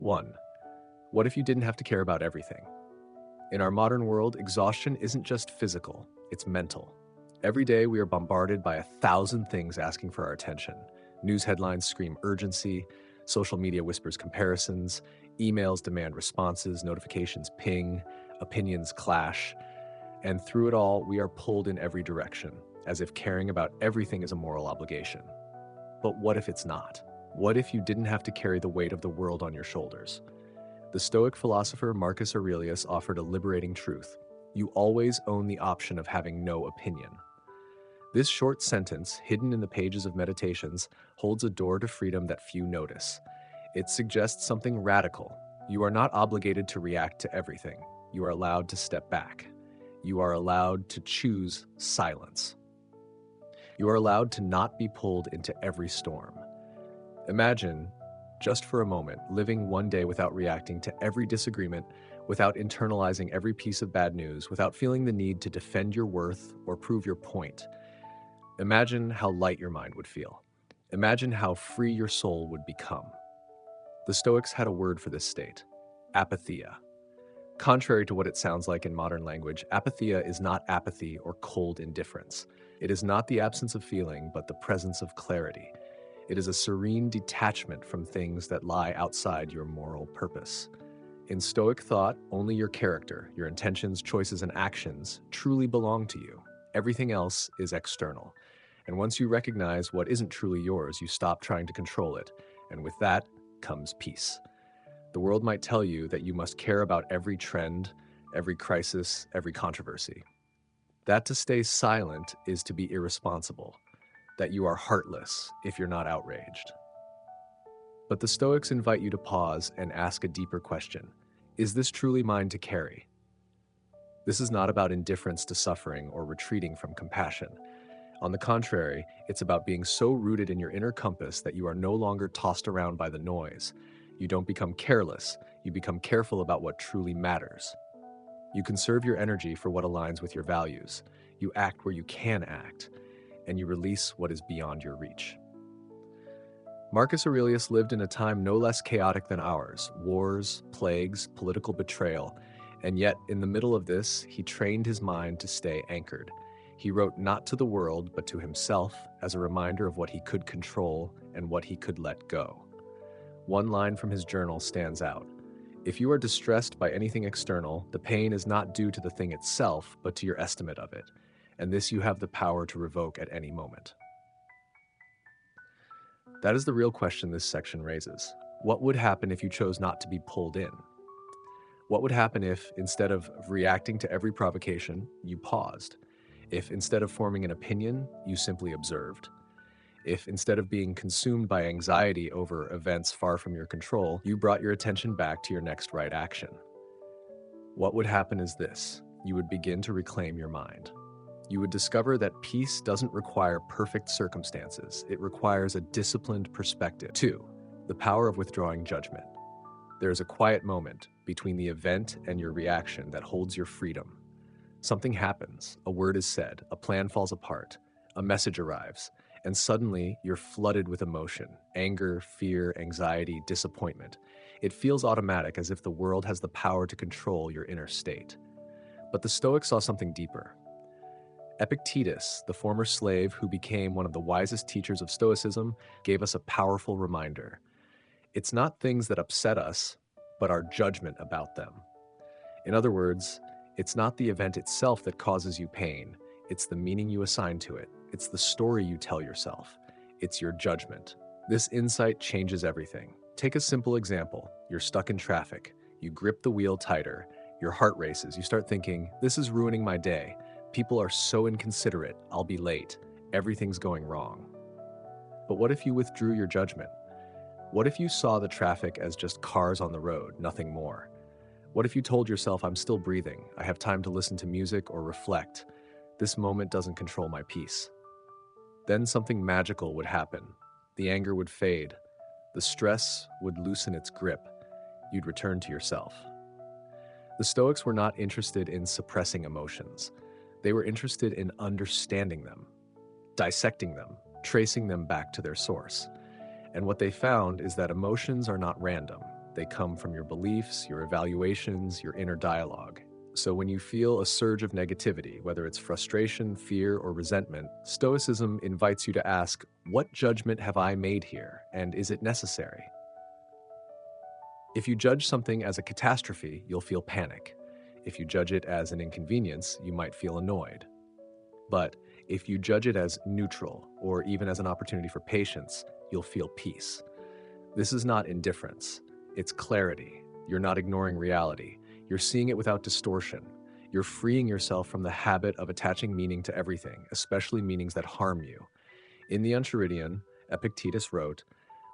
1. What if you didn't have to care about everything? In our modern world, exhaustion isn't just physical, it's mental. Every day we are bombarded by 1,000 things asking for our attention. News headlines scream urgency, social media whispers comparisons, emails demand responses, notifications ping, opinions clash, and through it all, we are pulled in every direction, as if caring about everything is a moral obligation. But what if it's not? What if you didn't have to carry the weight of the world on your shoulders? The Stoic philosopher Marcus Aurelius offered a liberating truth. You always own the option of having no opinion. This short sentence, hidden in the pages of Meditations, holds a door to freedom that few notice. It suggests something radical. You are not obligated to react to everything. You are allowed to step back. You are allowed to choose silence. You are allowed to not be pulled into every storm. Imagine, just for a moment, living one day without reacting to every disagreement, without internalizing every piece of bad news, without feeling the need to defend your worth or prove your point. Imagine how light your mind would feel. Imagine how free your soul would become. The Stoics had a word for this state: apatheia. Contrary to what it sounds like in modern language, apatheia is not apathy or cold indifference. It is not the absence of feeling, but the presence of clarity. It is a serene detachment from things that lie outside your moral purpose. In Stoic thought, only your character, your intentions, choices, and actions truly belong to you. Everything else is external. And once you recognize what isn't truly yours, you stop trying to control it. And with that comes peace. The world might tell you that you must care about every trend, every crisis, every controversy. That to stay silent is to be irresponsible, that you are heartless if you're not outraged. But the Stoics invite you to pause and ask a deeper question. Is this truly mine to carry? This is not about indifference to suffering or retreating from compassion. On the contrary, it's about being so rooted in your inner compass that you are no longer tossed around by the noise. You don't become careless, you become careful about what truly matters. You conserve your energy for what aligns with your values. You act where you can act, and you release what is beyond your reach. Marcus Aurelius lived in a time no less chaotic than ours: wars, plagues, political betrayal, and yet in the middle of this, he trained his mind to stay anchored. He wrote not to the world, but to himself as a reminder of what he could control and what he could let go. One line from his journal stands out. If you are distressed by anything external, the pain is not due to the thing itself, but to your estimate of it, and this you have the power to revoke at any moment. That is the real question this section raises. What would happen if you chose not to be pulled in? What would happen if, instead of reacting to every provocation, you paused? If instead of forming an opinion, you simply observed? If instead of being consumed by anxiety over events far from your control, you brought your attention back to your next right action? What would happen is this: you would begin to reclaim your mind. You would discover that peace doesn't require perfect circumstances. It requires a disciplined perspective. 2. The power of withdrawing judgment. There is a quiet moment between the event and your reaction that holds your freedom. Something happens, a word is said, a plan falls apart, a message arrives, and suddenly you're flooded with emotion: anger, fear, anxiety, disappointment. It feels automatic, as if the world has the power to control your inner state. But the Stoics saw something deeper. Epictetus, the former slave who became one of the wisest teachers of Stoicism, gave us a powerful reminder. It's not things that upset us, but our judgment about them. In other words, it's not the event itself that causes you pain. It's the meaning you assign to it. It's the story you tell yourself. It's your judgment. This insight changes everything. Take a simple example. You're stuck in traffic. You grip the wheel tighter. Your heart races. You start thinking, this is ruining my day. People are so inconsiderate. I'll be late. Everything's going wrong. But what if you withdrew your judgment? What if you saw the traffic as just cars on the road, nothing more? What if you told yourself, I'm still breathing. I have time to listen to music or reflect. This moment doesn't control my peace. Then something magical would happen. The anger would fade. The stress would loosen its grip. You'd return to yourself. The Stoics were not interested in suppressing emotions. They were interested in understanding them, dissecting them, tracing them back to their source. And what they found is that emotions are not random. They come from your beliefs, your evaluations, your inner dialogue. So when you feel a surge of negativity, whether it's frustration, fear, or resentment, Stoicism invites you to ask, what judgment have I made here, and is it necessary? If you judge something as a catastrophe, you'll feel panic. If you judge it as an inconvenience, you might feel annoyed. But if you judge it as neutral, or even as an opportunity for patience, you'll feel peace. This is not indifference, it's clarity. You're not ignoring reality. You're seeing it without distortion. You're freeing yourself from the habit of attaching meaning to everything, especially meanings that harm you. In the Enchiridion, Epictetus wrote,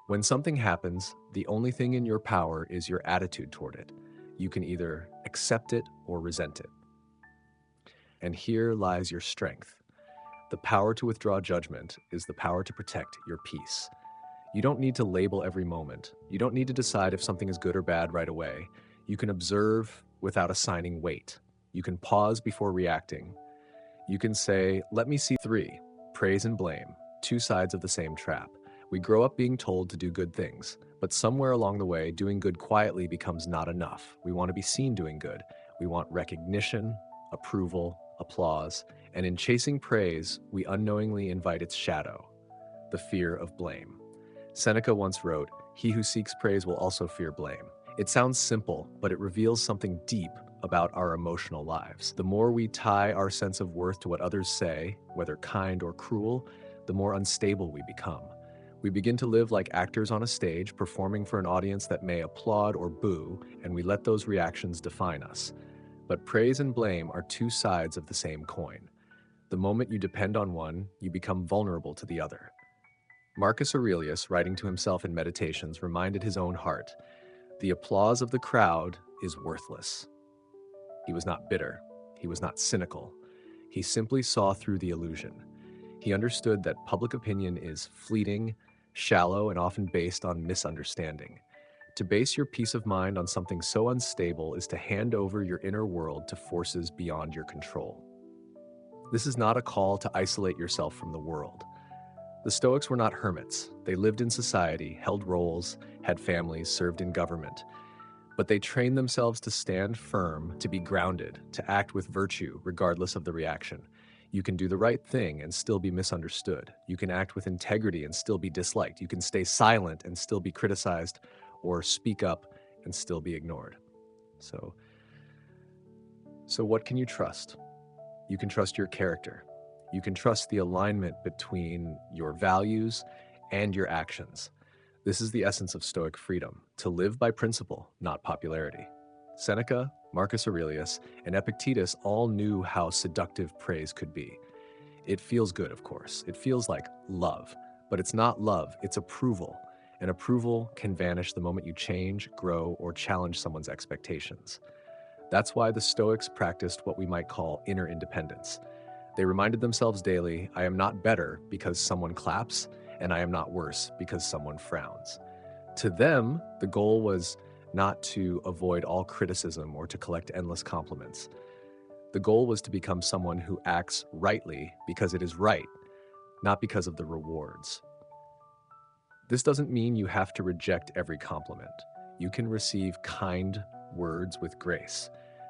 "When something happens, the only thing in your power is your attitude toward it. You can either accept it or resent it. And here lies your strength. The power to withdraw judgment is the power to protect your peace. You don't need to label every moment. You don't need to decide if something is good or bad right away. You can observe without assigning weight. You can pause before reacting. You can say, let me see three, praise and blame, two sides of the same trap. We grow up being told to do good things, but somewhere along the way, doing good quietly becomes not enough. We want to be seen doing good. We want recognition, approval, applause, and in chasing praise, we unknowingly invite its shadow, the fear of blame. Seneca once wrote, "He who seeks praise will also fear blame." It sounds simple, but it reveals something deep about our emotional lives. The more we tie our sense of worth to what others say, whether kind or cruel, the more unstable we become. We begin to live like actors on a stage, performing for an audience that may applaud or boo, and we let those reactions define us. But praise and blame are two sides of the same coin. The moment you depend on one, you become vulnerable to the other. Marcus Aurelius, writing to himself in Meditations, reminded his own heart, "The applause of the crowd is worthless." He was not bitter. He was not cynical. He simply saw through the illusion. He understood that public opinion is fleeting, shallow, and often based on misunderstanding. To base your peace of mind on something so unstable is to hand over your inner world to forces beyond your control. This is not a call to isolate yourself from the world. The Stoics were not hermits. They lived in society, held roles, had families, served in government. But they trained themselves to stand firm, to be grounded, to act with virtue regardless of the reaction. You can do the right thing and still be misunderstood. You can act with integrity and still be disliked. You can stay silent and still be criticized, or speak up and still be ignored. So what can you trust? You can trust your character. You can trust the alignment between your values and your actions. This is the essence of Stoic freedom, to live by principle, not popularity. Seneca, Marcus Aurelius, and Epictetus all knew how seductive praise could be. It feels good, of course. It feels like love, but it's not love, it's approval. And approval can vanish the moment you change, grow, or challenge someone's expectations. That's why the Stoics practiced what we might call inner independence. They reminded themselves daily, I am not better because someone claps, and I am not worse because someone frowns. To them, the goal was not to avoid all criticism or to collect endless compliments. The goal was to become someone who acts rightly because it is right, not because of the rewards. This doesn't mean you have to reject every compliment. You can receive kind words with grace,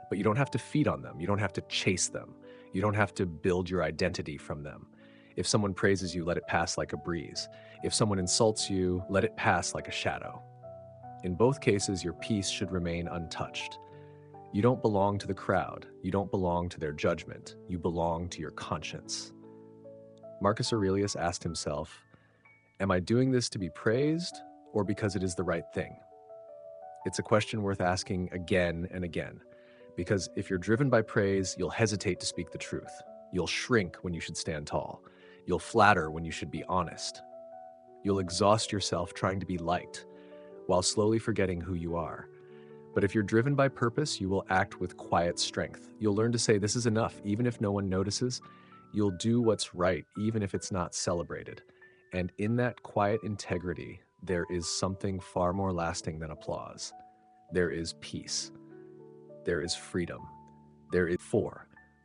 but you don't have to feed on them. You don't have to chase them. You don't have to build your identity from them. If someone praises you, let it pass like a breeze. If someone insults you, let it pass like a shadow. In both cases, your peace should remain untouched. You don't belong to the crowd. You don't belong to their judgment. You belong to your conscience. Marcus Aurelius asked himself, am I doing this to be praised or because it is the right thing? It's a question worth asking again and again, because if you're driven by praise, you'll hesitate to speak the truth. You'll shrink when you should stand tall. You'll flatter when you should be honest. You'll exhaust yourself trying to be liked, while slowly forgetting who you are. But if you're driven by purpose, you will act with quiet strength. You'll learn to say, this is enough, even if no one notices. You'll do what's right, even if it's not celebrated. And in that quiet integrity, there is something far more lasting than applause. There is peace. There is freedom. There is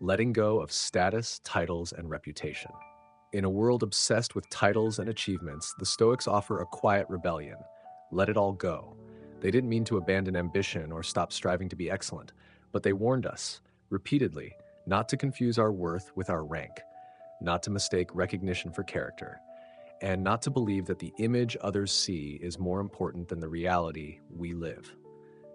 letting go of status, titles, and reputation. In a world obsessed with titles and achievements, the Stoics offer a quiet rebellion. Let it all go. They didn't mean to abandon ambition or stop striving to be excellent, but they warned us, repeatedly, not to confuse our worth with our rank, not to mistake recognition for character, and not to believe that the image others see is more important than the reality we live.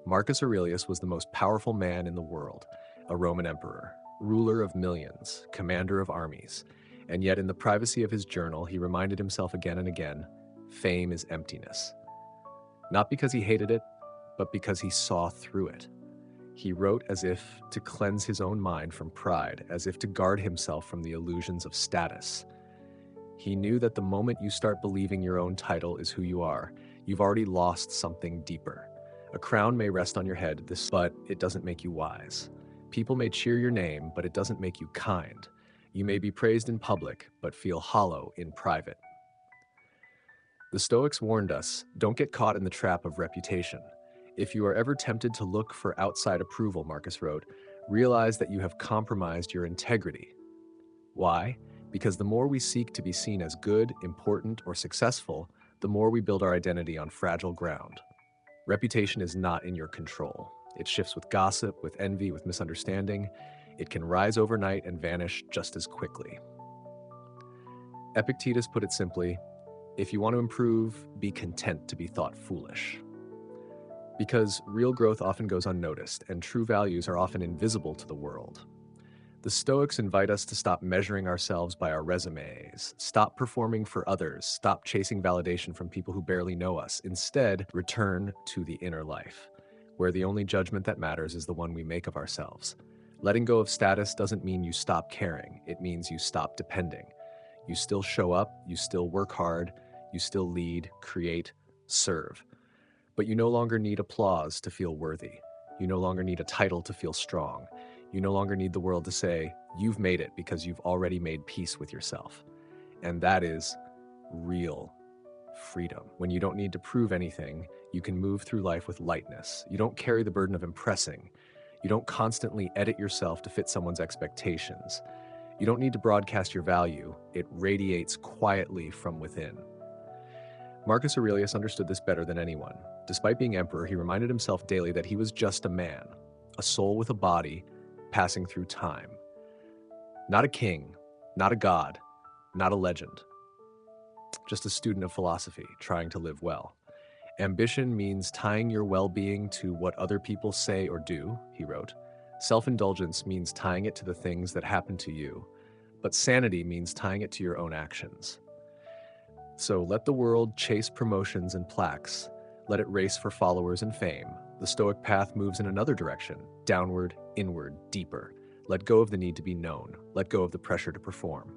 Marcus Aurelius was the most powerful man in the world, a Roman emperor, ruler of millions, commander of armies, and yet in the privacy of his journal, he reminded himself again and again, fame is emptiness. Not because he hated it, but because he saw through it. He wrote as if to cleanse his own mind from pride, as if to guard himself from the illusions of status. He knew that the moment you start believing your own title is who you are, you've already lost something deeper. A crown may rest on your head, but it doesn't make you wise. People may cheer your name, but it doesn't make you kind. You may be praised in public, but feel hollow in private. The Stoics warned us, don't get caught in the trap of reputation. If you are ever tempted to look for outside approval, Marcus wrote, realize that you have compromised your integrity. Why? Because the more we seek to be seen as good, important, or successful, the more we build our identity on fragile ground. Reputation is not in your control. It shifts with gossip, with envy, with misunderstanding. It can rise overnight and vanish just as quickly. Epictetus put it simply, if you want to improve, be content to be thought foolish. Because real growth often goes unnoticed, and true values are often invisible to the world. The Stoics invite us to stop measuring ourselves by our resumes, stop performing for others, stop chasing validation from people who barely know us. Instead, return to the inner life, where the only judgment that matters is the one we make of ourselves. Letting go of status doesn't mean you stop caring. It means you stop depending. You still show up, you still work hard, you still lead, create, serve. But you no longer need applause to feel worthy. You no longer need a title to feel strong. You no longer need the world to say, you've made it because you've already made peace with yourself. And that is real freedom. When you don't need to prove anything, you can move through life with lightness. You don't carry the burden of impressing. You don't constantly edit yourself to fit someone's expectations. You don't need to broadcast your value. It radiates quietly from within. Marcus Aurelius understood this better than anyone. Despite being emperor, he reminded himself daily that he was just a man, a soul with a body, passing through time. Not a king, not a god, not a legend. Just a student of philosophy, trying to live well. Ambition means tying your well-being to what other people say or do, he wrote. Self-indulgence means tying it to the things that happen to you. But sanity means tying it to your own actions. So let the world chase promotions and plaques. Let it race for followers and fame. The Stoic path moves in another direction, downward, inward, deeper. Let go of the need to be known. Let go of the pressure to perform.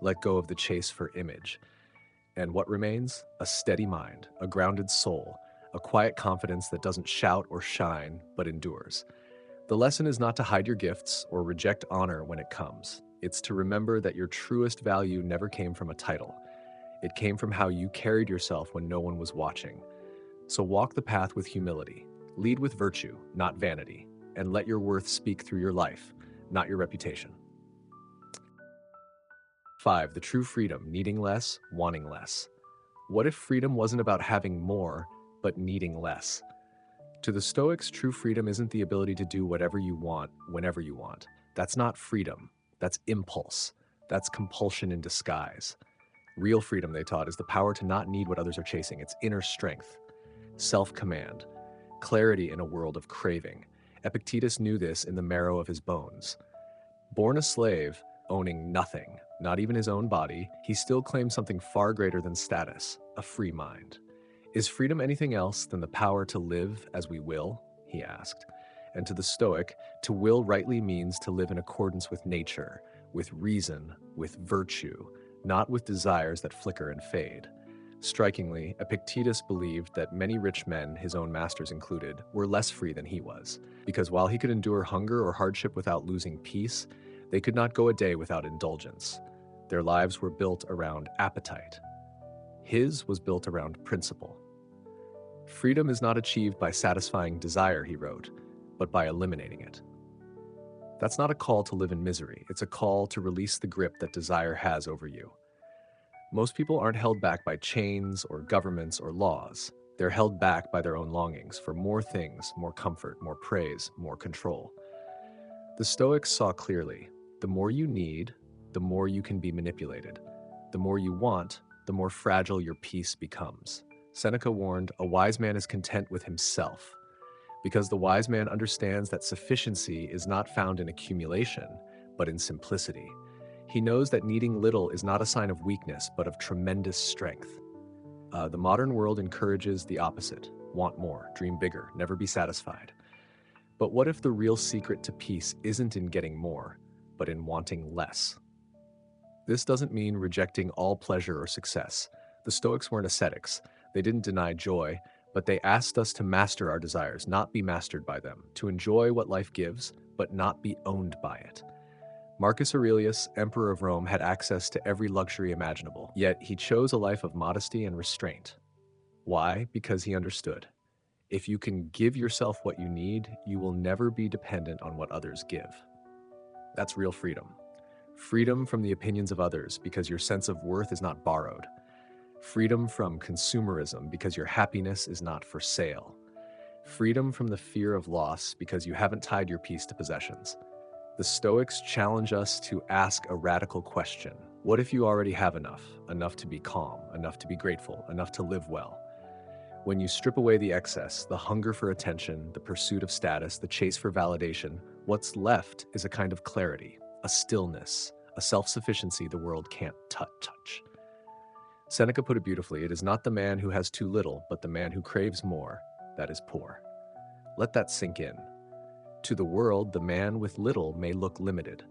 Let go of the chase for image. And what remains? A steady mind, a grounded soul, a quiet confidence that doesn't shout or shine, but endures. The lesson is not to hide your gifts or reject honor when it comes. It's to remember that your truest value never came from a title. It came from how you carried yourself when no one was watching. So walk the path with humility, lead with virtue, not vanity, and let your worth speak through your life, not your reputation. 5. The true freedom, needing less, wanting less. What if freedom wasn't about having more, but needing less? To the Stoics, true freedom isn't the ability to do whatever you want, whenever you want. That's not freedom. That's impulse. That's compulsion in disguise. Real freedom, they taught, is the power to not need what others are chasing. It's inner strength, self-command, clarity in a world of craving. Epictetus knew this in the marrow of his bones. Born a slave, owning nothing, not even his own body, he still claimed something far greater than status, a free mind. Is freedom anything else than the power to live as we will? He asked. And to the Stoic, to will rightly means to live in accordance with nature, with reason, with virtue, not with desires that flicker and fade. Strikingly, Epictetus believed that many rich men, his own masters included, were less free than he was, because while he could endure hunger or hardship without losing peace, they could not go a day without indulgence. Their lives were built around appetite. His was built around principle. Freedom is not achieved by satisfying desire, he wrote, but by eliminating it. That's not a call to live in misery. It's a call to release the grip that desire has over you. Most people aren't held back by chains or governments or laws. They're held back by their own longings for more things, more comfort, more praise, more control. The Stoics saw clearly, the more you need, the more you can be manipulated. The more you want, the more fragile your peace becomes. Seneca warned, a wise man is content with himself, because the wise man understands that sufficiency is not found in accumulation, but in simplicity. He knows that needing little is not a sign of weakness, but of tremendous strength. The modern world encourages the opposite: want more, dream bigger, never be satisfied. But what if the real secret to peace isn't in getting more, but in wanting less? This doesn't mean rejecting all pleasure or success. The Stoics weren't ascetics. They didn't deny joy, but they asked us to master our desires, not be mastered by them, to enjoy what life gives, but not be owned by it. Marcus Aurelius, emperor of Rome, had access to every luxury imaginable, yet he chose a life of modesty and restraint. Why? Because he understood. If you can give yourself what you need, you will never be dependent on what others give. That's real freedom. Freedom from the opinions of others because your sense of worth is not borrowed. Freedom from consumerism because your happiness is not for sale. Freedom from the fear of loss because you haven't tied your peace to possessions. The Stoics challenge us to ask a radical question. What if you already have enough? Enough to be calm, enough to be grateful, enough to live well. When you strip away the excess, the hunger for attention, the pursuit of status, the chase for validation, what's left is a kind of clarity, a stillness, a self-sufficiency the world can't touch. Seneca put it beautifully, it is not the man who has too little, but the man who craves more, that is poor. Let that sink in. To the world, the man with little may look limited,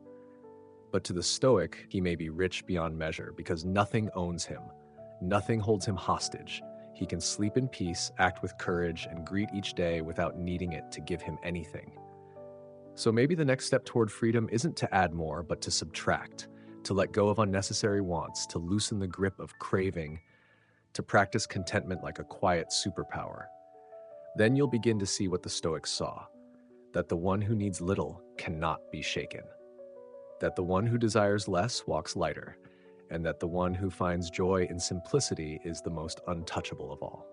but to the Stoic, he may be rich beyond measure because nothing owns him, nothing holds him hostage. He can sleep in peace, act with courage, and greet each day without needing it to give him anything. So maybe the next step toward freedom isn't to add more, but to subtract, to let go of unnecessary wants, to loosen the grip of craving, to practice contentment like a quiet superpower. Then you'll begin to see what the Stoics saw, that the one who needs little cannot be shaken, that the one who desires less walks lighter, and that the one who finds joy in simplicity is the most untouchable of all.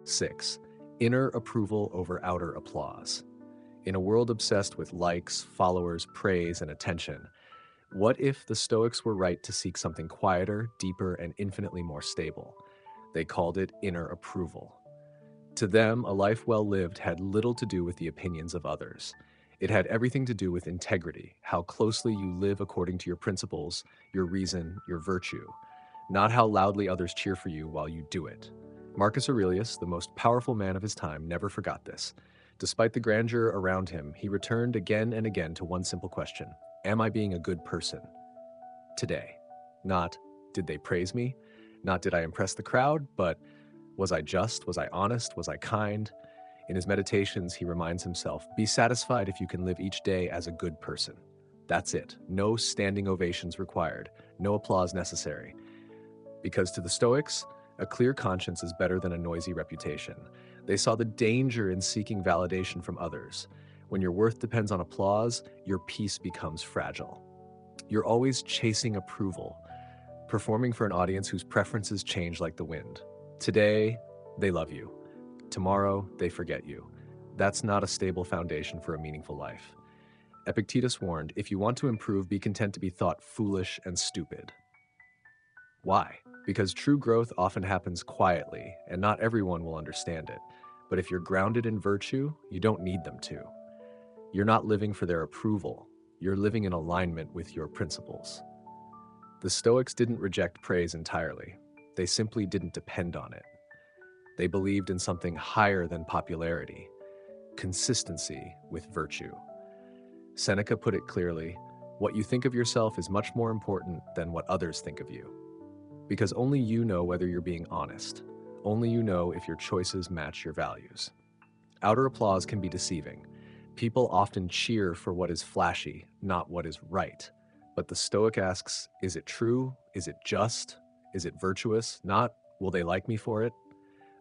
6. Inner approval over outer applause. In a world obsessed with likes, followers, praise, and attention, what if the Stoics were right to seek something quieter, deeper, and infinitely more stable? They called it inner approval. To them, a life well lived had little to do with the opinions of others. It had everything to do with integrity, how closely you live according to your principles, your reason, your virtue, not how loudly others cheer for you while you do it. Marcus Aurelius, the most powerful man of his time, never forgot this. Despite the grandeur around him, he returned again and again to one simple question: am I being a good person today? Not, did they praise me? Not, did I impress the crowd? But was I just? Was I honest? Was I kind? In his meditations, he reminds himself, be satisfied if you can live each day as a good person. That's it. No standing ovations required. No applause necessary. Because to the Stoics, a clear conscience is better than a noisy reputation. They saw the danger in seeking validation from others. When your worth depends on applause, your peace becomes fragile. You're always chasing approval, performing for an audience whose preferences change like the wind. Today, they love you. Tomorrow, they forget you. That's not a stable foundation for a meaningful life. Epictetus warned, if you want to improve, be content to be thought foolish and stupid. Why? Because true growth often happens quietly, and not everyone will understand it. But if you're grounded in virtue, you don't need them to. You're not living for their approval. You're living in alignment with your principles. The Stoics didn't reject praise entirely. They simply didn't depend on it. They believed in something higher than popularity, consistency with virtue. Seneca put it clearly, what you think of yourself is much more important than what others think of you. Because only you know whether you're being honest. Only you know if your choices match your values. Outer applause can be deceiving. People often cheer for what is flashy, not what is right. But the Stoic asks, is it true? Is it just? Is it virtuous? Not, will they like me for it?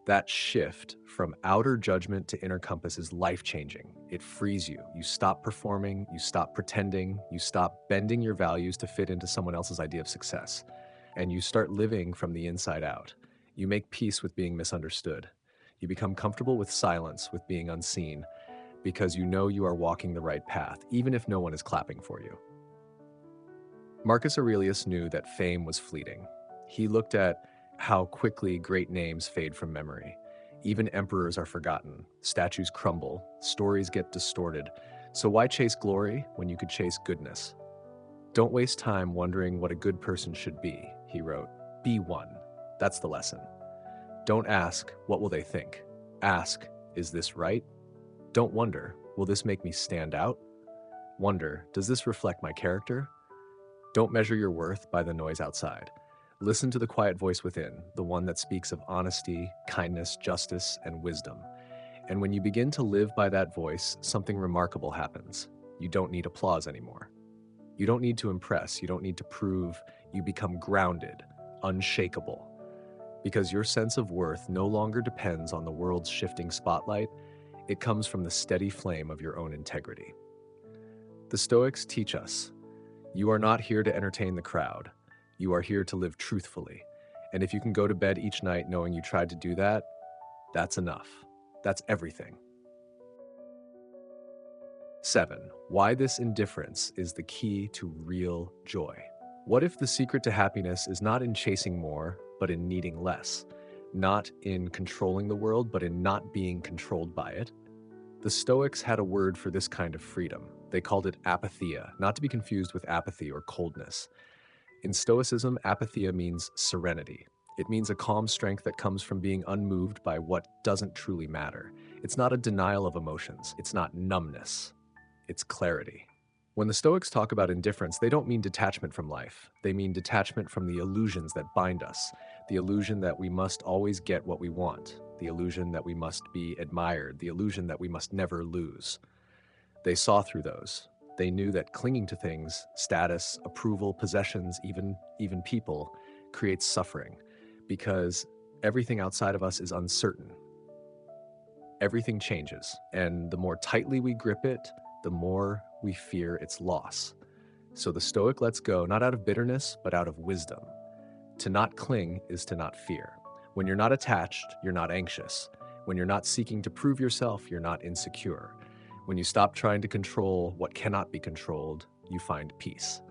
That shift from outer judgment to inner compass is life-changing. It frees you. You stop performing, you stop pretending, you stop bending your values to fit into someone else's idea of success. And you start living from the inside out. You make peace with being misunderstood. You become comfortable with silence, with being unseen, because you know you are walking the right path, even if no one is clapping for you. Marcus Aurelius knew that fame was fleeting. He looked at how quickly great names fade from memory. Even emperors are forgotten, statues crumble, stories get distorted. So why chase glory when you could chase goodness? Don't waste time wondering what a good person should be, he wrote. Be one. That's the lesson. Don't ask, what will they think? Ask, is this right? Don't wonder, will this make me stand out? Wonder, does this reflect my character? Don't measure your worth by the noise outside. Listen to the quiet voice within, the one that speaks of honesty, kindness, justice, and wisdom. And when you begin to live by that voice, something remarkable happens. You don't need applause anymore. You don't need to impress. You don't need to prove. You become grounded, unshakable. Because your sense of worth no longer depends on the world's shifting spotlight. It comes from the steady flame of your own integrity. The Stoics teach us, you are not here to entertain the crowd. You are here to live truthfully. And if you can go to bed each night knowing you tried to do that, that's enough. That's everything. 7. Why this indifference is the key to real joy. What if the secret to happiness is not in chasing more, but in needing less? Not in controlling the world, but in not being controlled by it? The Stoics had a word for this kind of freedom. They called it apatheia, not to be confused with apathy or coldness. In Stoicism, apatheia means serenity. It means a calm strength that comes from being unmoved by what doesn't truly matter. It's not a denial of emotions. It's not numbness. It's clarity. When the Stoics talk about indifference, they don't mean detachment from life. They mean detachment from the illusions that bind us, the illusion that we must always get what we want, the illusion that we must be admired, the illusion that we must never lose. They saw through those. They knew that clinging to things, status, approval, possessions, even people, creates suffering, because everything outside of us is uncertain. Everything changes, and the more tightly we grip it, the more we fear its loss. So the Stoic lets go, not out of bitterness, but out of wisdom. To not cling is to not fear. When you're not attached, you're not anxious. When you're not seeking to prove yourself, you're not insecure. When you stop trying to control what cannot be controlled, you find peace.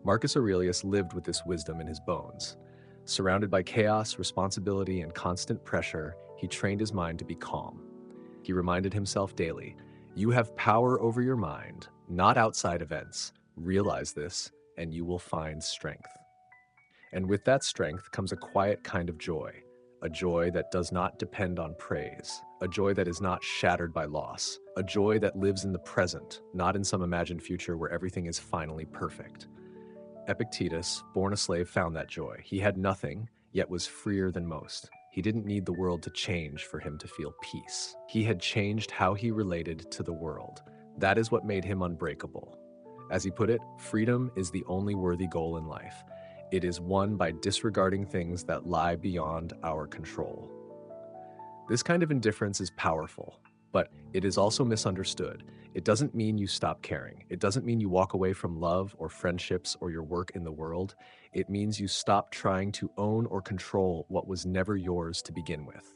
Marcus Aurelius lived with this wisdom in his bones. Surrounded by chaos, responsibility, and constant pressure, he trained his mind to be calm. He reminded himself daily, you have power over your mind, not outside events. Realize this, and you will find strength. And with that strength comes a quiet kind of joy, a joy that does not depend on praise, a joy that is not shattered by loss, a joy that lives in the present, not in some imagined future where everything is finally perfect. Epictetus, born a slave, found that joy. He had nothing, yet was freer than most. He didn't need the world to change for him to feel peace. He had changed how he related to the world. That is what made him unbreakable. As he put it, freedom is the only worthy goal in life. It is won by disregarding things that lie beyond our control. This kind of indifference is powerful, but it is also misunderstood. It doesn't mean you stop caring. It doesn't mean you walk away from love or friendships or your work in the world. It means you stop trying to own or control what was never yours to begin with.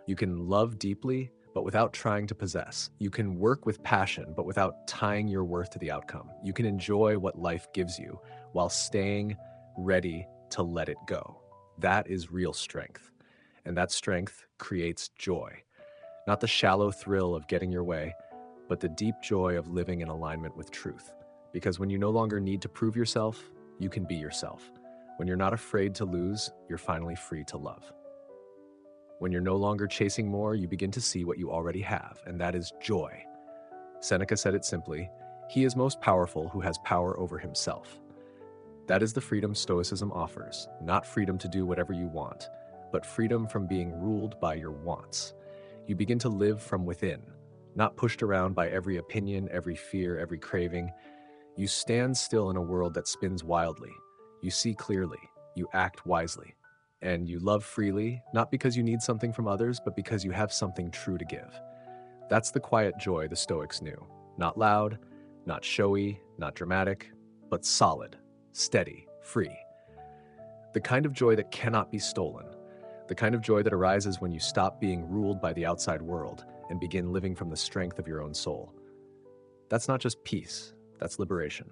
You can love deeply, but without trying to possess. You can work with passion, but without tying your worth to the outcome. You can enjoy what life gives you while staying ready to let it go. That is real strength. And that strength creates joy. Not the shallow thrill of getting your way, but the deep joy of living in alignment with truth. Because when you no longer need to prove yourself, you can be yourself. When you're not afraid to lose, you're finally free to love. When you're no longer chasing more, you begin to see what you already have, and that is joy. Seneca said it simply, he is most powerful who has power over himself. That is the freedom Stoicism offers, not freedom to do whatever you want, but freedom from being ruled by your wants. You begin to live from within, not pushed around by every opinion, every fear, every craving. You stand still in a world that spins wildly. You see clearly, you act wisely, and you love freely, not because you need something from others, but because you have something true to give. That's the quiet joy the Stoics knew. Not loud, not showy, not dramatic, but solid, steady, free. The kind of joy that cannot be stolen. the kind of joy that arises when you stop being ruled by the outside world and begin living from the strength of your own soul. That's not just peace, that's liberation.